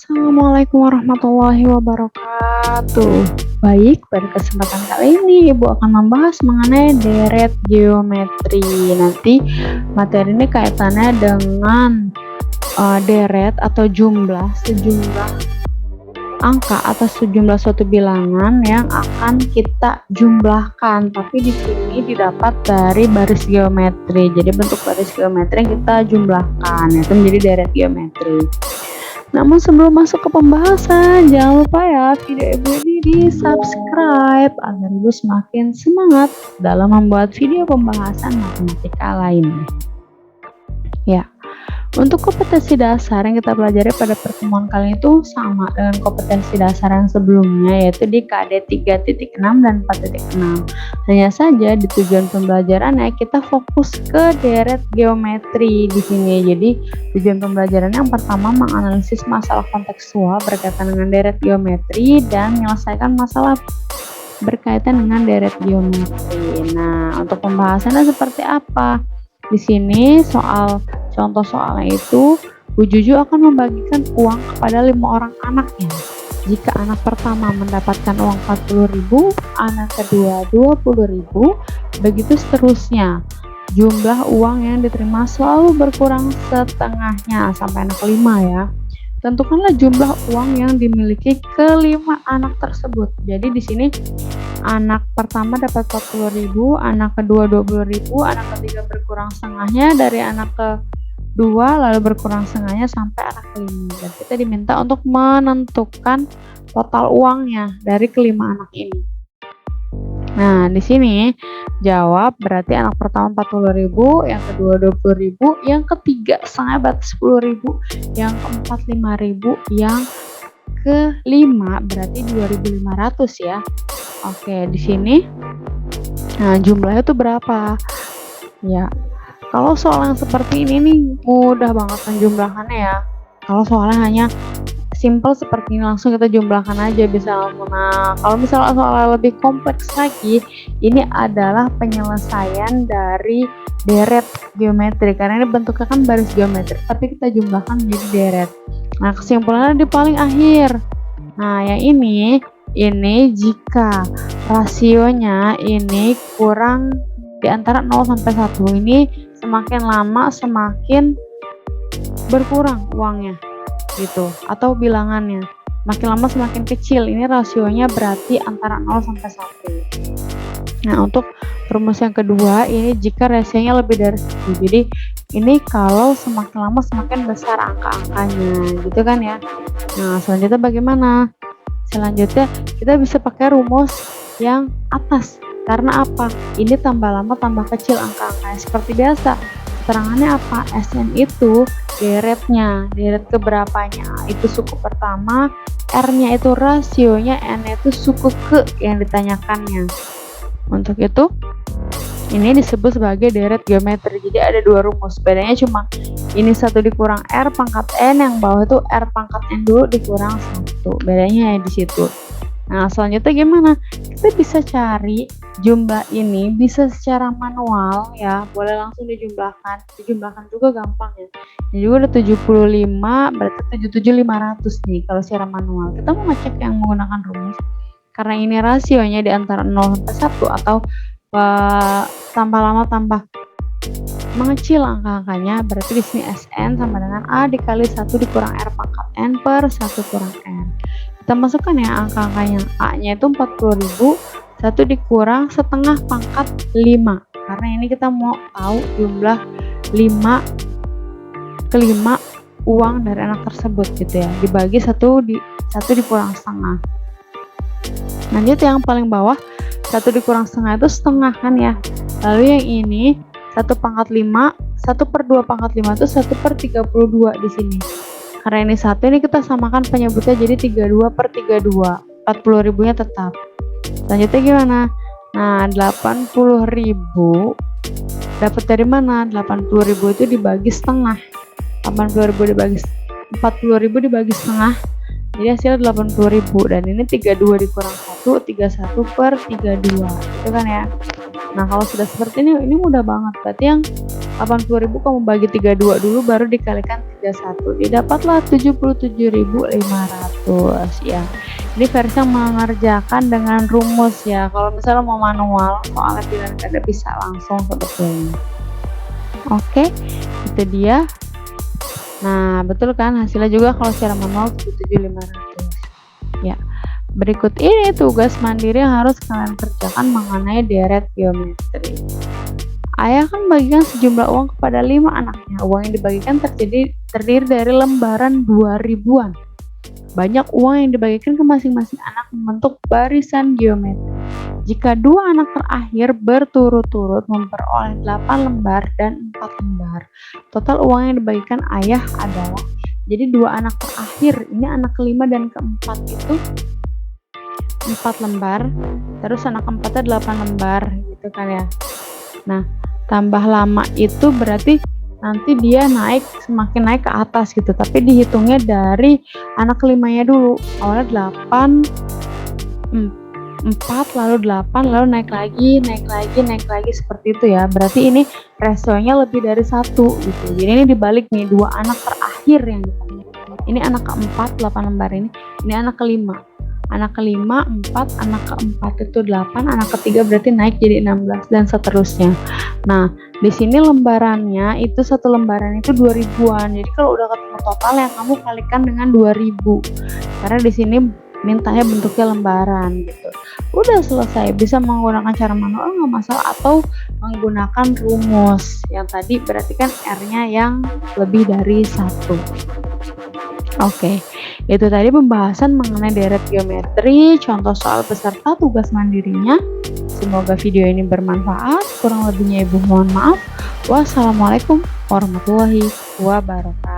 Assalamualaikum warahmatullahi wabarakatuh. Baik, pada kesempatan kali ini Ibu akan membahas mengenai deret geometri. Nanti materi ini kaitannya dengan deret atau sejumlah angka atau sejumlah suatu bilangan yang akan kita jumlahkan. Tapi di sini didapat dari baris geometri. Jadi bentuk baris geometri yang kita jumlahkan itu menjadi deret geometri. Namun sebelum masuk ke pembahasan, jangan lupa ya video Ibu ini di subscribe agar Ibu semakin semangat dalam membuat video pembahasan matematika lainnya. Ya, untuk kompetensi dasar yang kita pelajari pada pertemuan kali itu sama dengan kompetensi dasar yang sebelumnya, yaitu di KD 3.6 dan 4.6. Hanya saja di tujuan pembelajarannya kita fokus ke deret geometri di sini. Jadi tujuan pembelajaran yang pertama menganalisis masalah kontekstual berkaitan dengan deret geometri dan menyelesaikan masalah berkaitan dengan deret geometri. Nah, untuk pembahasannya seperti apa? Di sini contoh soalnya itu Bu Juju akan membagikan uang kepada 5 orang anaknya. Jika anak pertama mendapatkan uang 40.000, anak kedua 20.000, begitu seterusnya. Jumlah uang yang diterima selalu berkurang setengahnya sampai anak kelima ya. Tentukanlah jumlah uang yang dimiliki kelima anak tersebut. Jadi di sini anak pertama dapat 40.000, anak kedua 20.000, anak ketiga berkurang setengahnya dari anak kedua, lalu berkurang setengahnya sampai anak kelima. Dan kita diminta untuk menentukan total uangnya dari kelima anak ini. Nah, di sini jawab berarti anak pertama 40.000, yang kedua 20.000, yang ketiga setengah berarti 10.000, yang keempat 5.000, yang kelima berarti 2.500 ya. Oke, di sini nah jumlahnya itu berapa? Ya, kalau soal yang seperti ini nih mudah banget menjumlahkannya ya. Kalau soalnya hanya simple seperti ini langsung kita jumlahkan aja bisa langsung. Nah, kalau misalnya soal lebih kompleks lagi, ini adalah penyelesaian dari deret geometri karena ini bentuknya kan baris geometri, tapi kita jumlahkan menjadi deret. Nah, kesimpulannya di paling akhir. Nah, yang ini jika rasionya ini kurang di antara 0 sampai 1, ini semakin lama semakin berkurang uangnya gitu, atau bilangannya makin lama semakin kecil. Ini rasionya berarti antara 0 sampai 1. Nah, untuk rumus yang kedua ini jika rasionya lebih dari 1. Jadi ini kalau semakin lama semakin besar angka-angkanya gitu kan ya. Nah, selanjutnya bagaimana? Selanjutnya kita bisa pakai rumus yang atas. Karena apa? Ini tambah lama tambah kecil angka-angkanya. Seperti biasa, keterangannya apa? Sn itu deretnya, deret keberapanya itu suku pertama, R-nya itu rasionya, N itu suku ke yang ditanyakannya. Untuk itu ini disebut sebagai deret geometri. Jadi ada dua rumus, bedanya cuma ini 1 dikurang R pangkat N, yang bawah itu R pangkat N dulu dikurang 1, bedanya di situ. Nah, selanjutnya gimana? Kita bisa cari jumlah ini bisa secara manual ya, boleh langsung dijumlahkan juga gampang ya. Ini juga ada 75, berarti 77.500 nih kalau secara manual. Kita mau ngecek yang menggunakan rumus. Karena ini rasionya di antara 0 sampai 1 atau tambah lama tambah mengecil angka-angkanya, berarti di sini Sn sama dengan A dikali 1 dikurang R pangkat N per 1 kurang N. Kita masukkan ya angka-angkanya. A-nya itu 40.000, 1 dikurang setengah pangkat 5. Karena ini kita mau tahu jumlah 5 kelima uang dari anak tersebut gitu ya. Dibagi 1 dikurang setengah. Lanjut yang paling bawah, 1 dikurang setengah itu setengah kan ya. Lalu yang ini 1 pangkat 5, 1 per 2 pangkat 5 itu 1 per 32 di sini. Karena ini 1, ini kita samakan penyebutnya jadi 32 per 32. 40.000 nya tetap. Selanjutnya gimana? Nah, 80.000 dapat dari mana? 80.000 itu dibagi setengah. 80.000 dibagi 40.000 dibagi setengah. Jadi hasilnya 80.000, dan ini 32 dikurang 1, 31 per 32. Itu kan ya. Nah, kalau sudah seperti ini mudah banget. Berarti yang 80.000 kamu bagi 32 dulu baru dikalikan 31. Didapatlah 77.500 ya. Ini versi yang mengerjakan dengan rumus ya. Kalau misalnya mau manual, soalnya pilihan ganda bisa langsung sebetulnya. Oke, itu dia. Nah, betul kan hasilnya juga kalau secara manual 77.500. Ya. Berikut ini tugas mandiri yang harus kalian kerjakan mengenai deret geometri. Ayah akan membagikan sejumlah uang kepada 5 anaknya. Uang yang dibagikan terdiri dari lembaran 2000-an. Banyak uang yang dibagikan ke masing-masing anak membentuk barisan geometri. Jika 2 anak terakhir berturut-turut memperoleh 8 lembar dan 4 lembar, total uang yang dibagikan ayah adalah, jadi 2 anak terakhir, ini anak kelima dan keempat itu 4 lembar, terus anak keempatnya 8 lembar gitu kan ya. Nah, tambah lama itu berarti nanti dia semakin naik ke atas gitu, tapi dihitungnya dari anak kelimanya dulu. Awalnya 8, 4, lalu 8, lalu naik lagi seperti itu ya. Berarti ini rasionya lebih dari 1 gitu. Jadi ini dibalik nih, 2 anak terakhir yang dipanggil. Ini anak keempat 8 lembar ini anak kelima. Anak kelima 4, anak keempat itu 8, anak ketiga berarti naik jadi 16 dan seterusnya. Nah, di sini lembarannya itu satu lembaran itu 2000-an. Jadi kalau udah ketemu total yang kamu kalikan dengan 2000. Karena di sini mintanya bentuknya lembaran gitu. Udah selesai, bisa menggunakan cara manual nggak masalah atau menggunakan rumus. Yang tadi berarti kan R-nya yang lebih dari 1. Oke, itu tadi pembahasan mengenai deret geometri, contoh soal beserta tugas mandirinya. Semoga video ini bermanfaat, kurang lebihnya ibu mohon maaf. Wassalamualaikum warahmatullahi wabarakatuh.